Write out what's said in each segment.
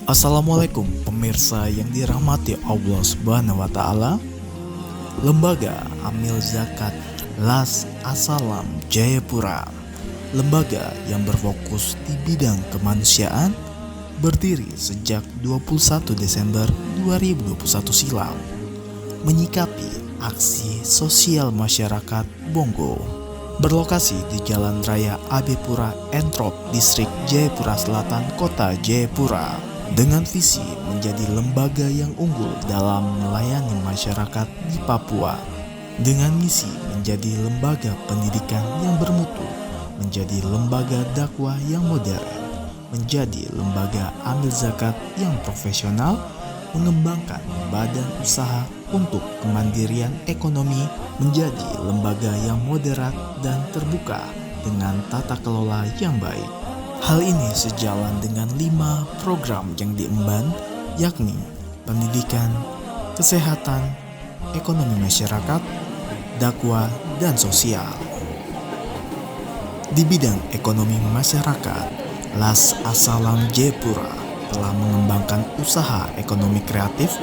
Assalamualaikum pemirsa yang dirahmati Allah Subhanahu wa taala. Lembaga Amil Zakat Las Asalam Jayapura, lembaga yang berfokus di bidang kemanusiaan, berdiri sejak 21 Desember 2021 silam, menyikapi aksi sosial masyarakat Bongo. Berlokasi di Jalan Raya Abepura Entrop, Distrik Jayapura Selatan, Kota Jayapura, dengan visi menjadi lembaga yang unggul dalam melayani masyarakat di Papua, dengan misi menjadi lembaga pendidikan yang bermutu, menjadi lembaga dakwah yang modern, menjadi lembaga amil zakat yang profesional, mengembangkan badan usaha untuk kemandirian ekonomi, menjadi lembaga yang moderat dan terbuka dengan tata kelola yang baik. Hal ini sejalan dengan 5 program yang diemban, yakni pendidikan, kesehatan, ekonomi masyarakat, dakwah, dan sosial. Di bidang ekonomi masyarakat, Las Asalam Jayapura telah mengembangkan usaha ekonomi kreatif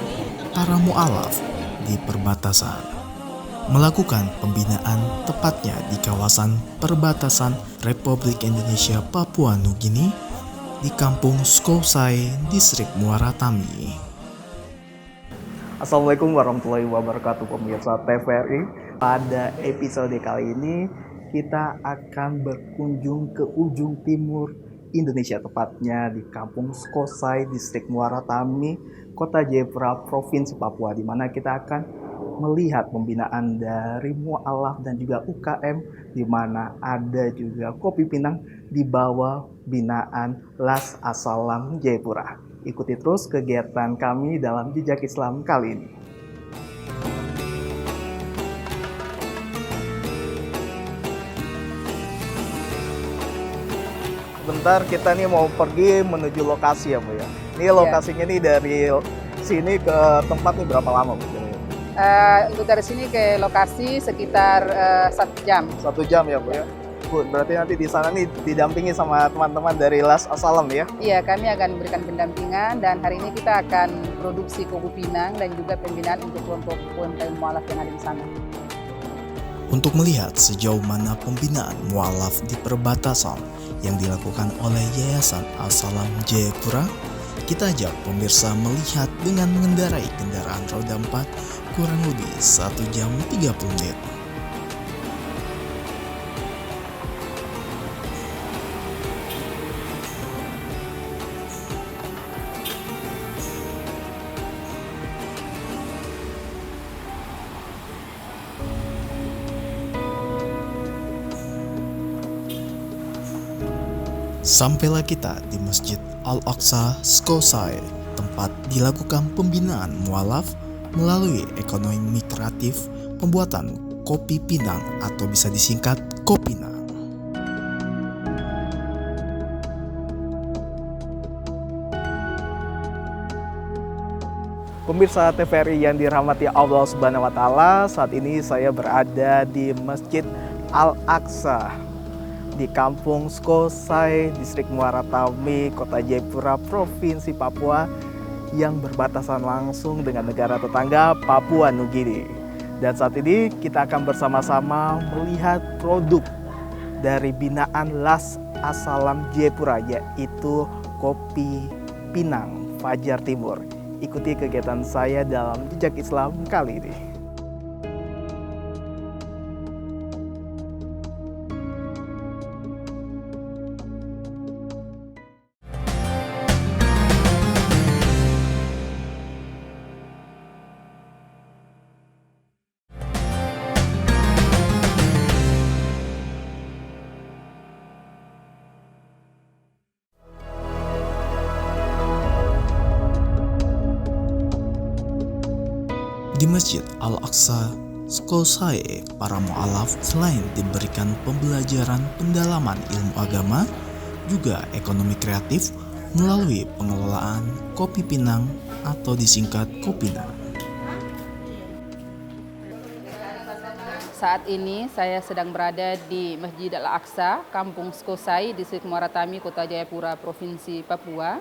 para mu'alaf di perbatasan, melakukan pembinaan tepatnya di kawasan perbatasan Republik Indonesia Papua Nugini di Kampung Skosai, Distrik Muara Tami. Assalamualaikum warahmatullahi wabarakatuh pemirsa TVRI. Pada episode kali ini kita akan berkunjung ke ujung timur Indonesia, tepatnya di Kampung Skosai, Distrik Muara Tami, Kota Jayapura, Provinsi Papua, di mana kita akan melihat pembinaan dari mu'alaf dan juga UKM, di mana ada juga Kopi Pinang di bawah binaan Las Asalam Jayapura. Ikuti terus kegiatan kami dalam Jejak Islam kali ini. Bentar, kita nih mau pergi menuju lokasi ya Bu ya. Ini lokasinya nih dari sini ke tempat nih berapa lama Bu? Untuk dari sini ke lokasi sekitar 1 jam. 1 jam ya Bu ya. Bu, berarti nanti di sana nih didampingi sama teman-teman dari Las Asalam ya? Iya, kami akan memberikan pendampingan dan hari ini kita akan produksi Kopi Pinang dan juga pembinaan untuk kelompok UMKM mu'alaf yang ada di sana. Untuk melihat sejauh mana pembinaan mu'alaf di perbatasan yang dilakukan oleh Yayasan Asalam Jayapura, kita ajak pemirsa melihat dengan mengendarai kendaraan roda 4 kurang lebih 1 jam 30 menit. Sampailah kita di Masjid Al-Aqsa Skosai, tempat dilakukan pembinaan mu'alaf melalui ekonomi kreatif pembuatan Kopi Pinang atau bisa disingkat Kopinang. Pemirsa TVRI yang dirahmati Allah Subhanahu wa taala, saat ini saya berada di Masjid Al-Aqsa di Kampung Skosai, Distrik Muara Tami, Kota Jayapura, Provinsi Papua, yang berbatasan langsung dengan negara tetangga Papua Nugini. Dan saat ini kita akan bersama-sama melihat produk dari binaan Las Asalam Jayapura, yaitu Kopi Pinang Fajar Timur. Ikuti kegiatan saya dalam Jejak Islam kali ini. Di Masjid Al-Aqsa Skosai, para mu'alaf selain diberikan pembelajaran pendalaman ilmu agama, juga ekonomi kreatif melalui pengelolaan Kopi Pinang atau disingkat Kopinang. Saat ini saya sedang berada di Masjid Al-Aqsa, Kampung Skosai, Distrik Muara Tami, Kota Jayapura, Provinsi Papua.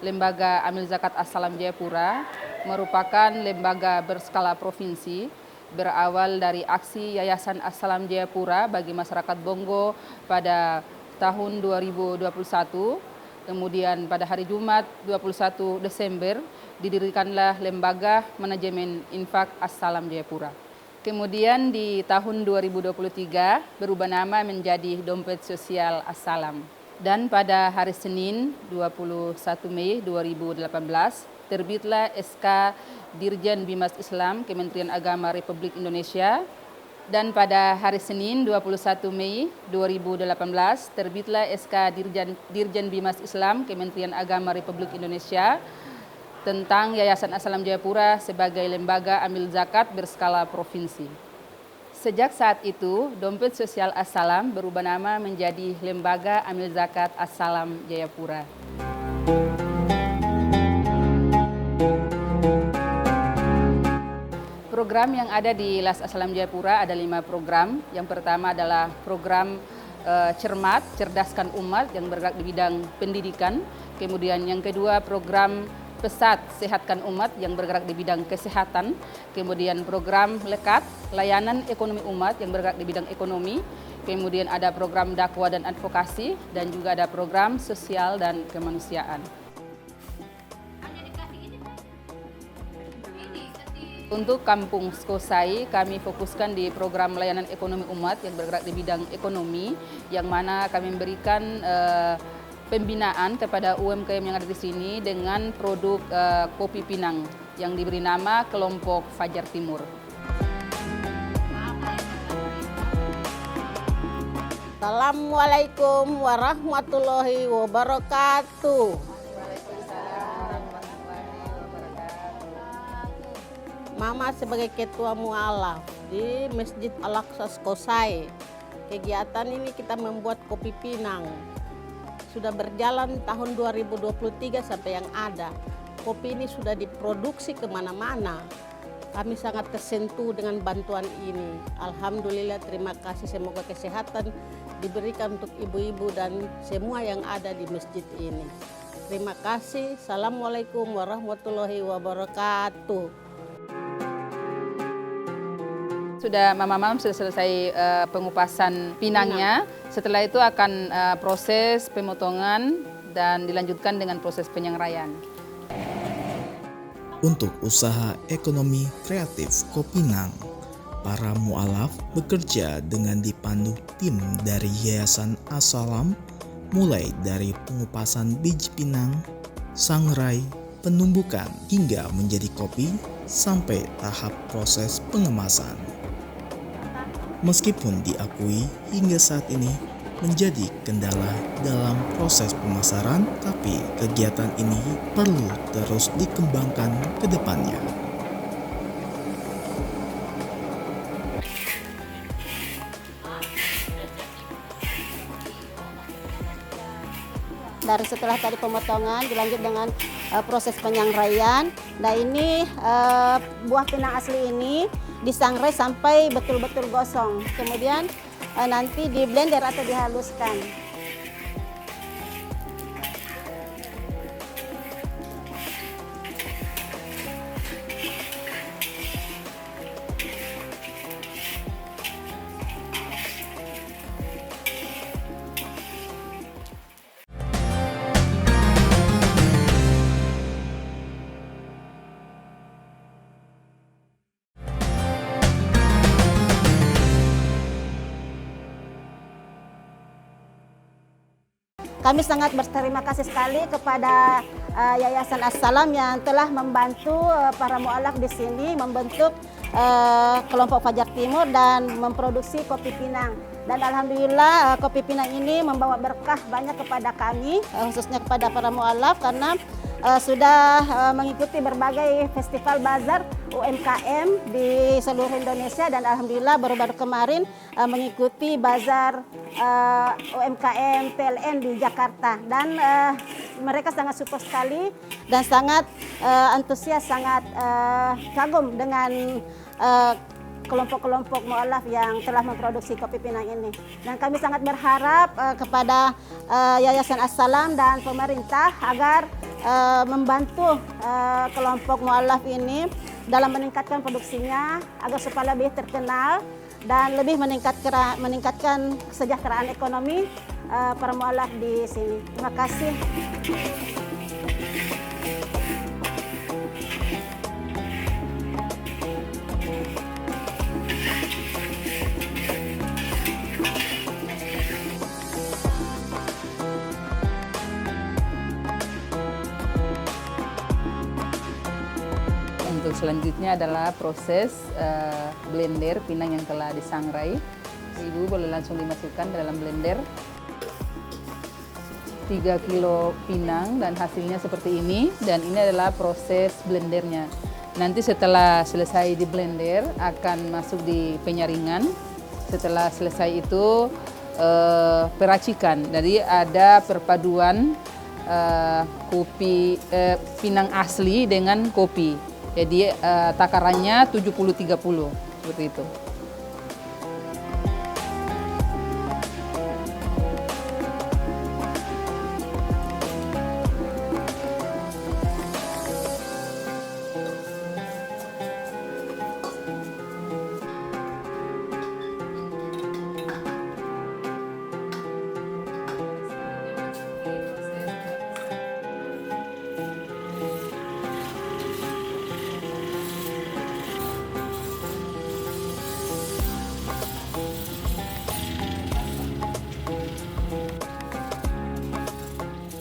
Lembaga Amil Zakat As-Salam Jayapura merupakan lembaga berskala provinsi, berawal dari aksi Yayasan As-Salam Jayapura bagi masyarakat Bongo pada tahun 2021. Kemudian pada hari Jumat 21 Desember didirikanlah Lembaga Manajemen Infak As-Salam Jayapura. Kemudian di tahun 2023 berubah nama menjadi Dompet Sosial As-Salam. Dan pada hari Senin 21 Mei 2018 terbitlah SK Dirjen Bimas Islam Kementerian Agama Republik Indonesia. Dan pada hari Senin 21 Mei 2018 terbitlah SK Dirjen Bimas Islam Kementerian Agama Republik Indonesia tentang Yayasan As-Salam Jayapura sebagai lembaga amil zakat berskala provinsi. Sejak saat itu, Dompet Sosial As-Salam berubah nama menjadi Lembaga Amil Zakat As-Salam Jayapura. Program yang ada di LAS As-Salam Jayapura ada 5 program. Yang pertama adalah program Cermat, Cerdaskan Umat yang bergerak di bidang pendidikan. Kemudian yang kedua program Pesat, Sehatkan Umat yang bergerak di bidang kesehatan. Kemudian program Lekat, Layanan Ekonomi Umat yang bergerak di bidang ekonomi. Kemudian ada program Dakwah dan Advokasi dan juga ada program Sosial dan Kemanusiaan. Untuk Kampung Skosai, kami fokuskan di program Layanan Ekonomi Umat yang bergerak di bidang ekonomi, yang mana kami memberikan pembinaan kepada UMKM yang ada di sini dengan produk kopi Pinang yang diberi nama Kelompok Fajar Timur. Assalamualaikum warahmatullahi wabarakatuh. Mama sebagai ketua mualaf di Masjid Al-Aqsa Skosai. Kegiatan ini kita membuat kopi Pinang. Sudah berjalan tahun 2023 sampai yang ada. Kopi ini sudah diproduksi kemana-mana. Kami sangat tersentuh dengan bantuan ini. Alhamdulillah, terima kasih. Semoga kesehatan diberikan untuk ibu-ibu dan semua yang ada di masjid ini. Terima kasih. Assalamualaikum warahmatullahi wabarakatuh. Mama sudah selesai pengupasan pinangnya. Setelah itu akan proses pemotongan dan dilanjutkan dengan proses penyangraian. Untuk usaha ekonomi kreatif Kopinang, para mualaf bekerja dengan dipandu tim dari Yayasan As-Salam, mulai dari pengupasan biji pinang, sangrai, penumbukan hingga menjadi kopi sampai tahap proses pengemasan. Meskipun diakui hingga saat ini menjadi kendala dalam proses pemasaran, tapi kegiatan ini perlu terus dikembangkan ke depannya. Dari setelah tadi pemotongan dilanjut dengan proses penyangraian. Nah ini buah pinang asli ini disangrai sampai betul-betul gosong. Kemudian nanti di blender atau dihaluskan. Kami sangat berterima kasih sekali kepada Yayasan As-Salam yang telah membantu para mualaf di sini membentuk kelompok Fajar Timur dan memproduksi kopi Pinang. Dan alhamdulillah kopi Pinang ini membawa berkah banyak kepada kami, khususnya kepada para mualaf, karena sudah mengikuti berbagai festival bazar UMKM di seluruh Indonesia, dan alhamdulillah baru-baru kemarin mengikuti bazar UMKM PLN di Jakarta, dan mereka sangat support sekali dan sangat antusias, sangat kagum dengan kelompok-kelompok mualaf yang telah memproduksi kopi Pinang ini. Dan kami sangat berharap kepada Yayasan As-Salam dan pemerintah agar membantu kelompok mu'alaf ini dalam meningkatkan produksinya agar supaya lebih terkenal dan lebih meningkatkan kesejahteraan ekonomi para mu'alaf di sini. Terima kasih. Untuk selanjutnya adalah proses blender pinang yang telah disangrai. Ibu boleh langsung dimasukkan ke dalam blender. 3 kilo pinang dan hasilnya seperti ini, dan ini adalah proses blendernya. Nanti setelah selesai di blender akan masuk di penyaringan. Setelah selesai itu peracikan. Jadi ada perpaduan kopi pinang asli dengan kopi. Jadi takarannya 70-30 seperti itu.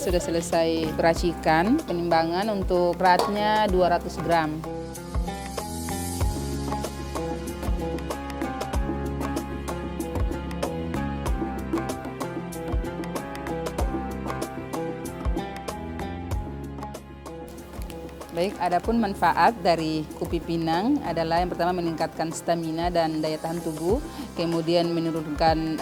Sudah selesai peracikan, penimbangan untuk beratnya 200 gram. Baik, adapun manfaat dari kopi pinang adalah yang pertama meningkatkan stamina dan daya tahan tubuh, kemudian menurunkan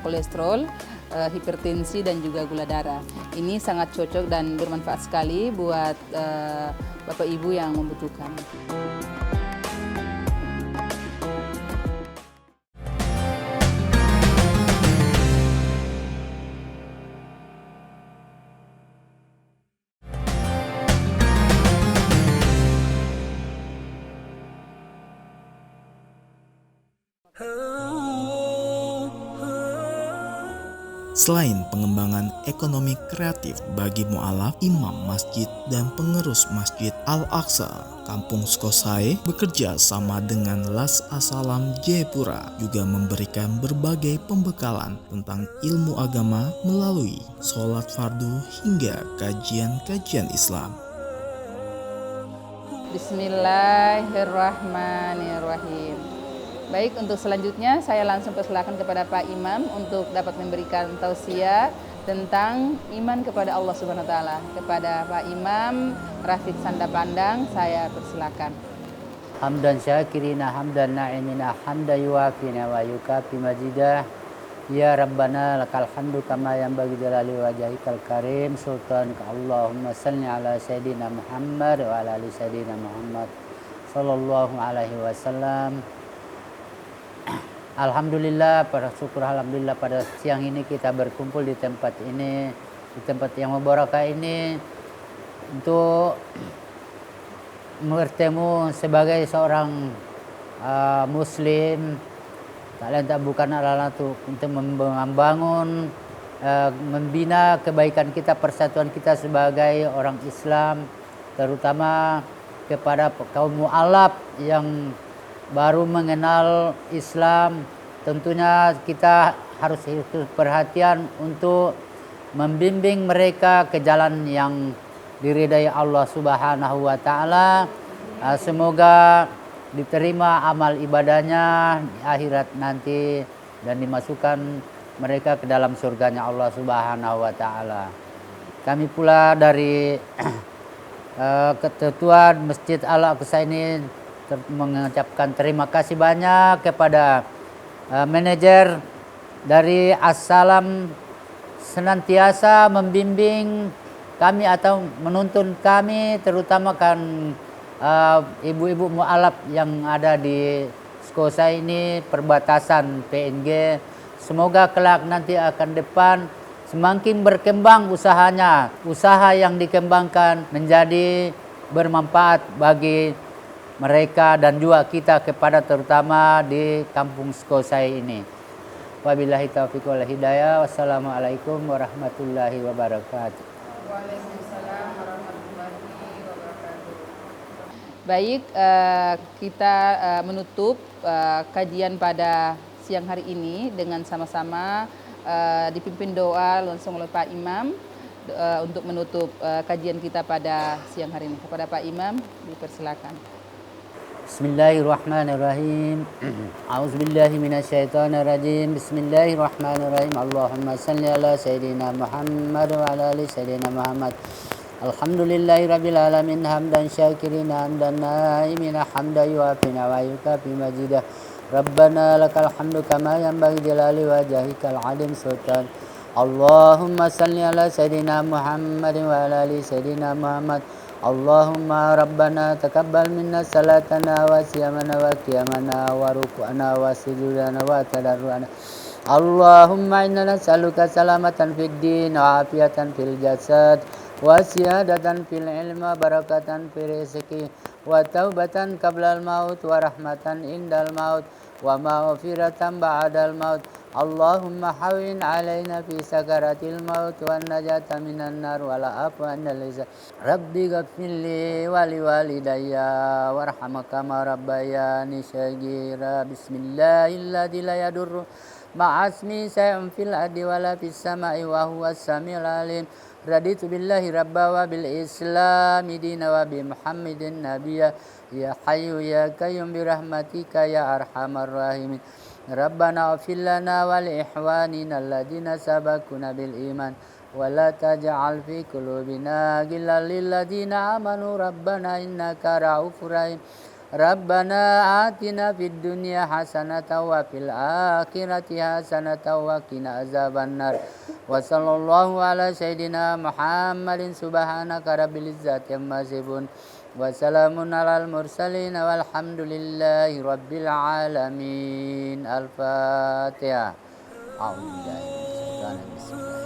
kolesterol, hipertensi dan juga gula darah. Ini sangat cocok dan bermanfaat sekali buat Bapak Ibu yang membutuhkan. Selain pengembangan ekonomi kreatif bagi mu'alaf, imam masjid dan pengurus Masjid Al-Aqsa Kampung Skosai bekerja sama dengan Las Asalam Jayapura juga memberikan berbagai pembekalan tentang ilmu agama melalui sholat fardu hingga kajian-kajian Islam. Bismillahirrahmanirrahim. Baik, untuk selanjutnya saya langsung persilakan kepada Pak Imam untuk dapat memberikan tausiah tentang iman kepada Allah Subhanahu wa taala. Kepada Pak Imam Rafiq Sanda Pandang, saya persilakan. Hamdan syakirina hamdan na'imina hamda yuwafina wa yukafi majidah. Ya Rabbana lakal hamdu kama yanbaghi jalali wajhikal karim sultanika. Allahumma salli ala sayyidina Muhammad wa ala ali sayyidina Muhammad sallallahu alaihi wasallam. Alhamdulillah, alhamdulillah pada siang ini kita berkumpul di tempat ini, di tempat yang mubarakah ini untuk bertemu sebagai seorang muslim. Tak lain tak bukan adalah untuk membangun, membina kebaikan kita, persatuan kita sebagai orang Islam, terutama kepada kaum mu'alaf yang baru mengenal Islam. Tentunya kita harus perhatian untuk membimbing mereka ke jalan yang diridai Allah Subhanahu wa taala. Semoga diterima amal ibadahnya di akhirat nanti dan dimasukkan mereka ke dalam surganya Allah Subhanahu wa taala. Kami pula dari Ketua Masjid Al-Aqsa ini mengucapkan terima kasih banyak kepada manajer dari As-Salam, senantiasa membimbing kami atau menuntun kami, terutama kan ibu-ibu mu'alaf yang ada di Skosai ini, perbatasan PNG. Semoga kelak nanti akan depan semakin berkembang usahanya. Usaha yang dikembangkan menjadi bermanfaat bagi mereka dan juga kita kepada terutama di Kampung Skosai ini. Wabillahi taufiq wal hidayah. Wassalamualaikum warahmatullahi wabarakatuh. Waalaikumsalam warahmatullahi wabarakatuh. Baik, kita menutup kajian pada siang hari ini dengan sama-sama dipimpin doa langsung oleh Pak Imam untuk menutup kajian kita pada siang hari ini. Kepada Pak Imam dipersilakan. Bismillahirrahmanirrahim. A'udzubillahi minasyaitonirrajim. Bismillahirrahmanirrahim. Allahumma salli ala sayyidina Muhammad wa ala ali sayyidina Muhammad. Alhamdulillahirabbil alamin hamdan syakirina hamdan naimina hamdan yuafina wa yukafi majidah. Rabbana lakal hamdu kama yanbaghi jalali wajhikal alim sultan. Allahumma salli ala sayyidina Muhammad wa ala ali sayyidina Muhammad. Allahumma rabbana taqabbal minna salatana wa siyamana wa qiyamana wa ruku'ana wa sujudana wa tadarruana. Allahumma inna nas'aluka salamatan fid din wa afiatan fil jasad wa siyadatan fil ilmi wa barakatan fil rizqi wa taubatan qablal maut wa rahmatan indal maut wa maghfiratan ba'dal maut. Allahumma hawin alaina fi sakaratil maut wa najata minan nar wa la afwa anil lisan. Rabbi ghafirli wa li walidayya warhamhuma kama rabbayani shaghira. Bismillahilladzi la yadurru ma'asmi syai'un fil ardi wa la fis sama'i wa huwas samiul alim. Raditu billahi rabba wa bil islami dina wa bi muhammadin nabiyya. Ya hayyu ya qayyum bi rahmatika ya arhamar rahimin. Rabbana ighfir lana wa li ikhwanina alladziina sabaquna bil iman wa la taj'al fi qulubina ghillan lil ladziina amanu rabbana innaka ra'ufur rahim. Rabbana atina fid dunya hasanatan wa fil akhirati hasanatan wa qina azabannar. Wa sallallahu ala sayyidina Muhammadin subhanaka rabbil izzati amma yasifun. Wassalamun alal mursalin walhamdulillahi rabbil alamin. Al-Fatihah. A'udzubillahi minasyaitonir rajim.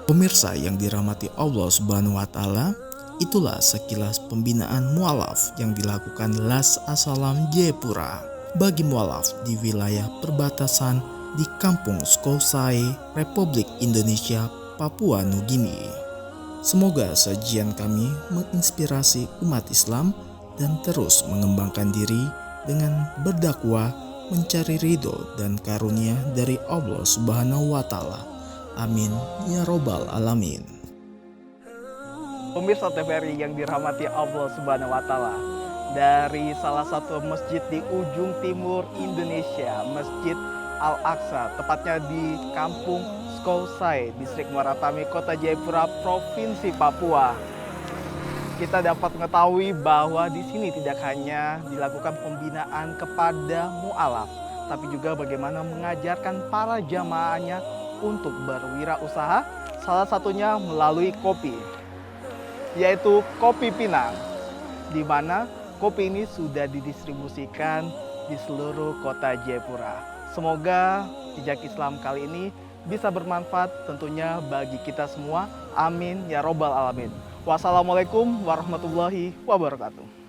Pemirsa yang dirahmati Allah Subhanahu wa taala, itulah sekilas pembinaan mualaf yang dilakukan Las Asalam Jayapura bagi mualaf di wilayah perbatasan di Kampung Skosai, Republik Indonesia, Papua Nugini. Semoga sajian kami menginspirasi umat Islam dan terus mengembangkan diri dengan berdakwah mencari ridho dan karunia dari Allah Subhanahu wa taala. Amin ya robbal alamin. Pemirsa TVRI yang dirahmati Allah Subhanahu wa taala, dari salah satu masjid di ujung timur Indonesia, Masjid Al-Aqsa, tepatnya di Kampung Skosai, Distrik Muara Tami, Kota Jayapura, Provinsi Papua. Kita dapat mengetahui bahwa di sini tidak hanya dilakukan pembinaan kepada mu'alaf, tapi juga bagaimana mengajarkan para jamaahnya untuk berwirausaha, salah satunya melalui kopi, yaitu Kopi Pinang, di mana kopi ini sudah didistribusikan di seluruh kota Jayapura. Semoga jejak Islam kali ini bisa bermanfaat tentunya bagi kita semua. Amin ya robbal alamin. Wassalamualaikum warahmatullahi wabarakatuh.